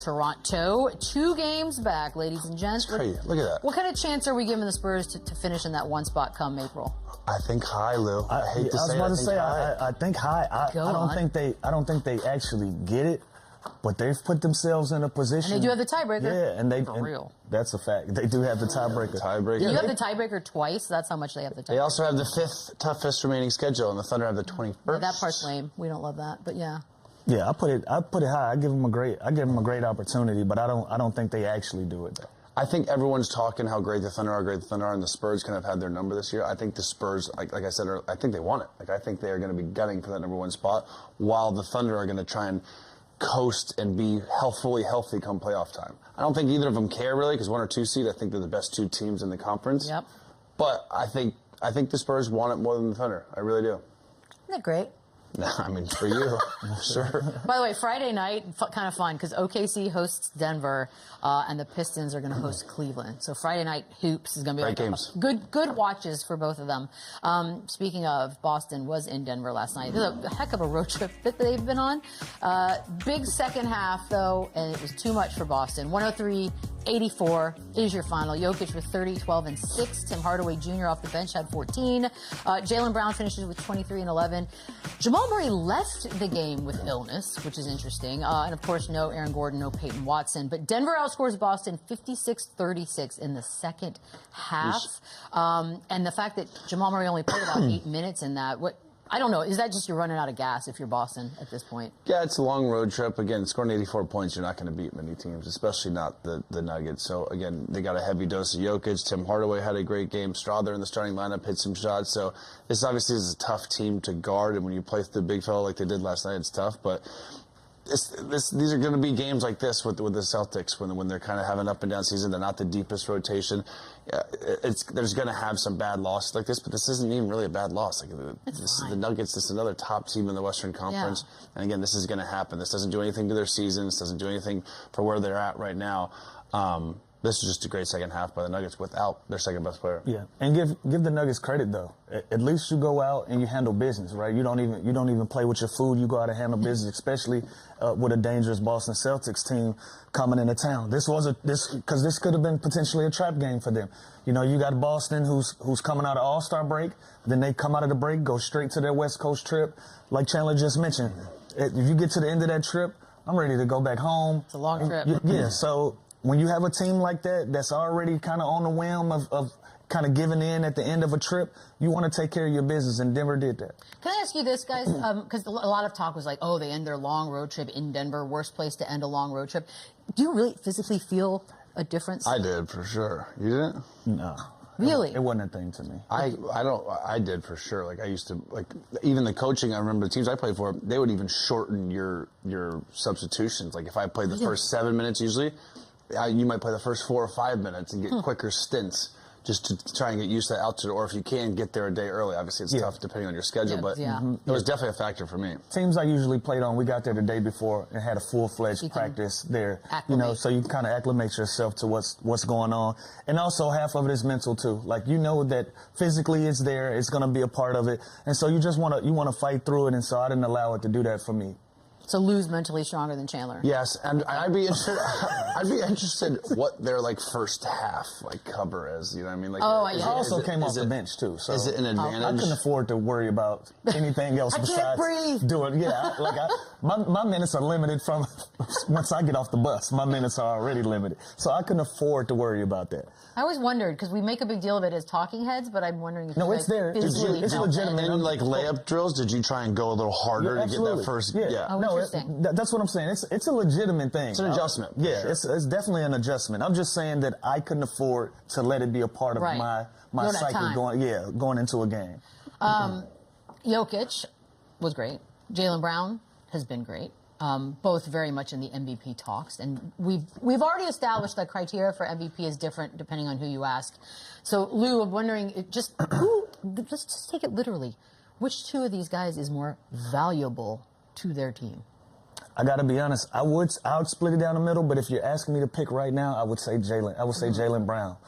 Toronto, 2 games back, ladies and gents. Look at that. What kind of chance are we giving the Spurs to finish in that 1 spot come April? I think high, Lou. I hate to say it. I think high. I don't think they actually get it, but they've put themselves in a position. And they do have the tiebreaker. Yeah, and they for real. That's a fact. They do have the tiebreaker. Tiebreaker. You have the tiebreaker twice. That's how much they have the tiebreaker. They also have the 5th toughest remaining schedule, and the Thunder have the 21st. Yeah, that part's lame. We don't love that, but yeah. Yeah, I put it high. I give them a great opportunity, but I don't think they actually do it though. I think everyone's talking how great the Thunder are, and the Spurs kind of had their number this year. I think the Spurs, like I said, I think they want it. Like I think they are going to be gunning for that #1 spot, while the Thunder are going to try and coast and be fully healthy come playoff time. I don't think either of them care really, because 1 or 2 seed, I think they're the best 2 teams in the conference. Yep. But I think the Spurs want it more than the Thunder. I really do. Isn't that great? No, I mean, for you, sure. By the way, Friday night, kind of fun, because OKC hosts Denver, and the Pistons are going to host Cleveland. So Friday night hoops is going to be great games. Good watches for both of them. Speaking of, Boston was in Denver last night. This is a heck of a road trip that they've been on. Big second half, though, and it was too much for Boston. 103-84 is your final. Jokic with 30, 12, and 6. Tim Hardaway Jr. off the bench had 14. Jaylen Brown finishes with 23 and 11. Jamal Murray left the game with illness, which is interesting. And, of course, no Aaron Gordon, no Peyton Watson. But Denver outscores Boston 56-36 in the second half. And the fact that Jamal Murray only played about 8 minutes in that, I don't know. Is that just you're running out of gas if you're Boston at this point? Yeah, it's a long road trip. Again, scoring 84 points, you're not going to beat many teams, especially not the Nuggets. So, again, they got a heavy dose of Jokic. Tim Hardaway had a great game. Strother in the starting lineup hit some shots. So, this obviously is a tough team to guard. And when you play the big fellow like they did last night, it's tough. But these are going to be games like this with the Celtics when they're kind of having an up and down season. They're not the deepest rotation. There's going to have some bad losses like this, but this isn't even really a bad loss. Like this is the Nuggets. This is another top team in the Western Conference, and again, this is going to happen. This doesn't do anything to their season. This doesn't do anything for where they're at right now. This is just a great second half by the Nuggets without their second best player. Yeah, and give the Nuggets credit though. At least you go out and you handle business, right? You don't even play with your food. You go out and handle business, especially with a dangerous Boston Celtics team coming into town. Because this could have been potentially a trap game for them. You know, you got Boston who's coming out of All-Star break. Then they come out of the break, go straight to their West Coast trip, like Chandler just mentioned. If you get to the end of that trip, I'm ready to go back home. It's a long trip. Yeah, so when you have a team like that that's already kind of on the whim of kind of giving in at the end of a trip, you want to take care of your business, and Denver did that. Can I ask you this, guys? Because a lot of talk was like, oh, they end their long road trip in Denver, worst place to end a long road trip. Do you really physically feel a difference? I did, for sure. You didn't? No. Really? It wasn't a thing to me. I did for sure. Like I used to, like even the coaching. I remember the teams I played for, they would even shorten your substitutions. Like if I played the first 7 minutes, usually, you might play the first 4 or 5 minutes and get quicker stints just to try and get used to the altitude. Or if you can, get there a day early. Obviously, it's tough depending on your schedule, but it was definitely a factor for me. Teams I usually played on, we got there the day before and had a full-fledged practice there. You know, so you kind of acclimate yourself to what's going on. And also half of it is mental too. Like you know that physically it's there, it's going to be a part of it, and so you just want to fight through it. And so I didn't allow it to do that for me. So Lou's mentally stronger than Chandler. Yes, and I'd be interested what their first half cover is. You know what I mean? Like, I also came off the bench too. So is it an advantage? I couldn't afford to worry about anything else besides doing. Yeah, my minutes are limited from once I get off the bus. My minutes are already limited, so I couldn't afford to worry about that. I always wondered because we make a big deal of it as talking heads, but I'm wondering if it's there. It's legitimate. And like layup drills, did you try and go a little harder to get that first? Yeah. No. That's what I'm saying. It's a legitimate thing. It's an adjustment. Yeah, sure. It's definitely an adjustment. I'm just saying that I couldn't afford to let it be a part of my cycle going into a game. Jokic was great. Jaylen Brown has been great. Both very much in the MVP talks, and we've already established that criteria for MVP is different depending on who you ask. So Lou, I'm wondering, let's just take it literally. Which two of these guys is more valuable to their team? I got to be honest. I would split it down the middle, but if you're asking me to pick right now, I would say Jaylen. I would say Jaylen Brown.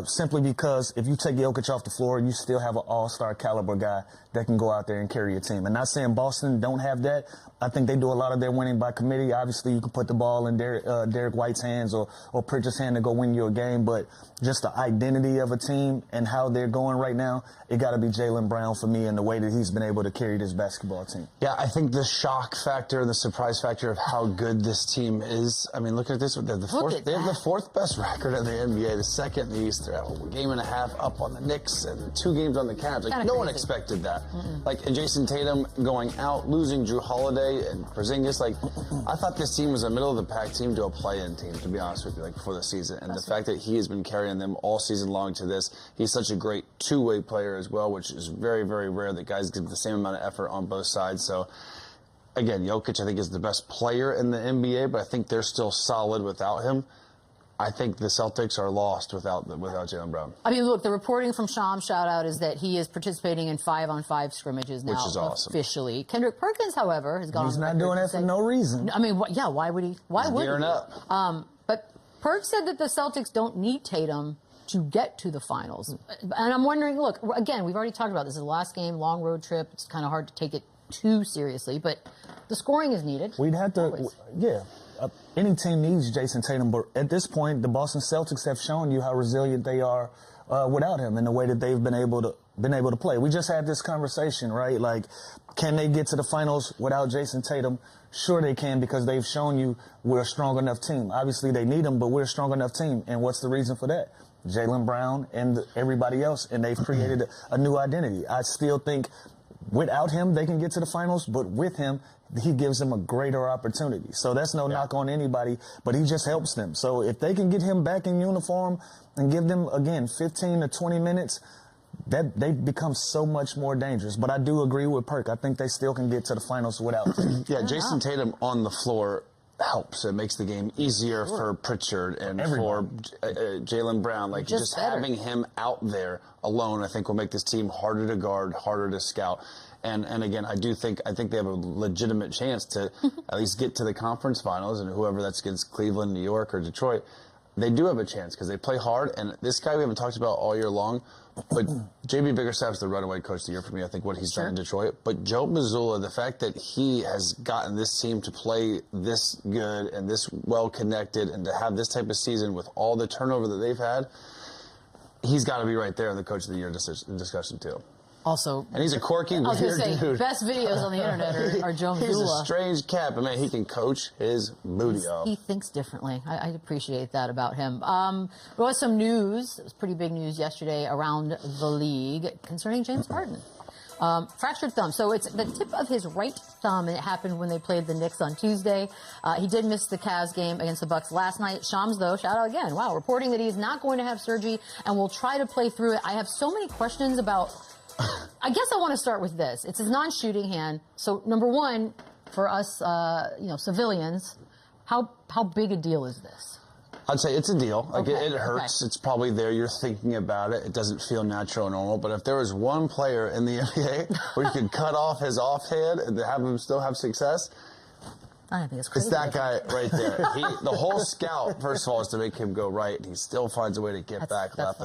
Simply because if you take Jokic off the floor, you still have an all-star caliber guy that can go out there and carry your team. And not saying Boston don't have that. I think they do a lot of their winning by committee. Obviously, you can put the ball in Derek White's hands or Pritchard's hand to go win you a game. But just the identity of a team and how they're going right now, it got to be Jaylen Brown for me and the way that he's been able to carry this basketball team. Yeah, I think the shock factor, the surprise factor of how good this team is. I mean, look at this. They have the fourth best record in the NBA, the second in the East. They're a game and a half up on the Knicks and 2 games on the Cavs. Like, no one expected that. Like, and Jason Tatum going out, losing Drew Holiday and Porzingis. Like, I thought this team was a middle-of-the-pack team to a play-in team, to be honest with you, like, before the season. And the fact that he has been carrying them all season long to this, he's such a great two-way player as well, which is very, very rare that guys give the same amount of effort on both sides. So, again, Jokic, I think, is the best player in the NBA, but I think they're still solid without him. I think the Celtics are lost without Jaylen Brown. I mean, look, the reporting from Sham, shout out, is that he is participating in 5-on-5 scrimmages now, which is awesome. Officially. Kendrick Perkins, however, has gone. He's not doing that for no reason. I mean, yeah, why would he? Why would he? Gearing up. But Perk said that the Celtics don't need Tatum to get to the finals. And I'm wondering, look, again, we've already talked about this. It's the last game, long road trip. It's kind of hard to take it too seriously, but the scoring is needed. We'd have to, yeah. Any team needs Jason Tatum, but at this point, the Boston Celtics have shown you how resilient they are without him and the way that they've been able to play. We just had this conversation, right? Like, can they get to the finals without Jason Tatum? Sure they can, because they've shown you we're a strong enough team. Obviously, they need him, but we're a strong enough team. And what's the reason for that? Jaylen Brown and everybody else, and they've created a new identity. I still think without him, they can get to the finals, but with him, he gives them a greater opportunity. So that's no knock on anybody, but he just helps them. So if they can get him back in uniform and give them, again, 15 to 20 minutes, that they become so much more dangerous. But I do agree with Perk. I think they still can get to the finals without him. Yeah, Jason Tatum on the floor helps. It makes the game easier for Pritchard and for Jaylen Brown. Like, just having him out there alone, I think, will make this team harder to guard, harder to scout. And again, I think they have a legitimate chance to at least get to the conference finals, and whoever that's against, Cleveland, New York, or Detroit, they do have a chance because they play hard. And this guy we haven't talked about all year long, but J.B. Bickerstaff's the runaway coach of the year for me. I think what he's done in Detroit. But Joe Mazzulla, the fact that he has gotten this team to play this good and this well connected, and to have this type of season with all the turnover that they've had, he's got to be right there in the coach of the year discussion too. Also, and he's a quirky, weird dude. Best videos on the internet are Joe Mazzulla. He's a strange cat, but man, he can coach his booty off. He thinks differently. I appreciate that about him. There was some news. It was pretty big news yesterday around the league concerning James Harden. Fractured thumb. So it's the tip of his right thumb, and it happened when they played the Knicks on Tuesday. He did miss the Cavs game against the Bucks last night. Shams, though, shout out again. Wow, reporting that he's not going to have surgery and will try to play through it. I have so many questions about... I guess I want to start with this. It's his non-shooting hand. So, number one, for us, civilians, how big a deal is this? I'd say it's a deal. Like, it hurts. It's probably there. You're thinking about it. It doesn't feel natural or normal. But if there was one player in the NBA where you could cut off his offhand and have him still have success, I think it's crazy. It's that guy right there. The whole scout, first of all, is to make him go right, and he still finds a way to get back left.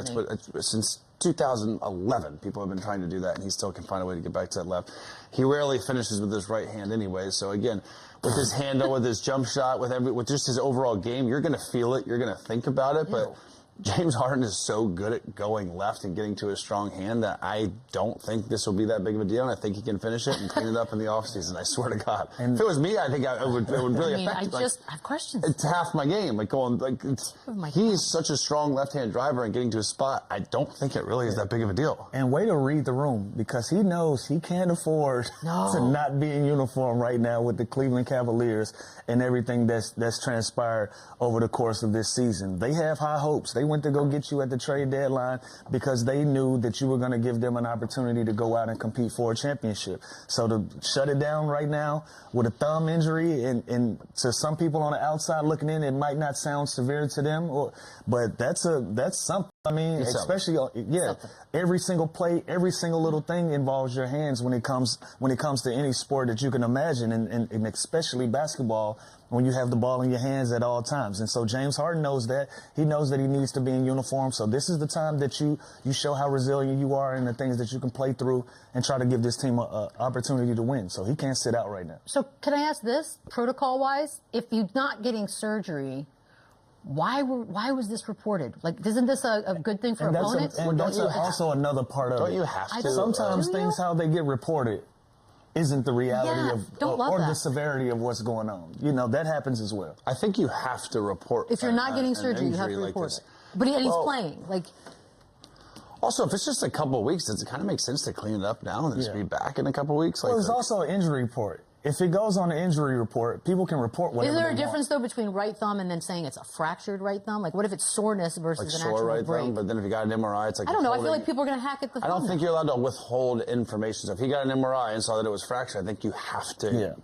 Since 2011, people have been trying to do that, and he still can find a way to get back to that left. He rarely finishes with his right hand anyway, so again, with his handle, with his jump shot, with just his overall game, you're going to feel it, you're going to think about it, but James Harden is so good at going left and getting to a strong hand that I don't think this will be that big of a deal, and I think he can finish it and clean it up in the offseason. I swear to God. And if it was me, I think it would really affect. I have questions. It's half my game. He's such a strong left-hand driver, and getting to a spot, I don't think it really is that big of a deal. And way to read the room, because he knows he can't afford to not be in uniform right now with the Cleveland Cavaliers and everything that's transpired over the course of this season. They have high hopes. They went to go get you at the trade deadline because they knew that you were going to give them an opportunity to go out and compete for a championship. So to shut it down right now with a thumb injury, and to some people on the outside looking in, it might not sound severe to them, but that's something. I mean, especially, every single play, every single little thing involves your hands when it comes to any sport that you can imagine, and especially basketball, when you have the ball in your hands at all times. And so James Harden knows that. He knows that he needs to be in uniform. So this is the time that you show how resilient you are and the things that you can play through and try to give this team an opportunity to win. So he can't sit out right now. So can I ask this, protocol-wise, if you're not getting surgery, why was this reported? Like, isn't this a good thing for opponents? That's also another part of it. Don't you have to? Sometimes things, how they get reported, isn't the reality or the severity of what's going on. You know, that happens as well. I think you have to report. If you're not getting surgery, you have to report it. But he's playing. Like, also, if it's just a couple of weeks, does it kind of make sense to clean it up now and just be back in a couple of weeks? Well, there's also an injury report. If it goes on the injury report, people can report whatever Is there a they difference, want. though, between right thumb and then saying it's a fractured right thumb? Like, what if it's soreness versus an actual right break? Thumb, but then if you got an MRI, it's like I don't know. I feel like people are going to hack at the thumb. I don't think you're allowed to withhold information. So if he got an MRI and saw that it was fractured, I think you have to.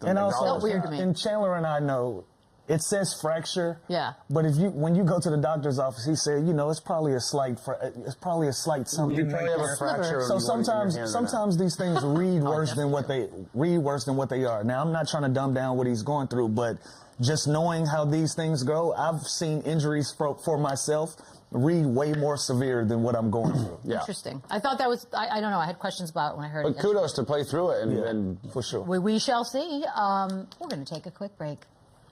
And also, weird to me. And Chandler and I know, it says fracture. Yeah. But when you go to the doctor's office, he said, it's probably a slight something. You probably have a fracture. So sometimes these things read worse than what they are. Now, I'm not trying to dumb down what he's going through, but just knowing how these things go, I've seen injuries for myself read way more severe than what I'm going through. Interesting. I thought that was, I don't know, I had questions about it when I heard it. But kudos to play through it, and for sure. We shall see. We're going to take a quick break.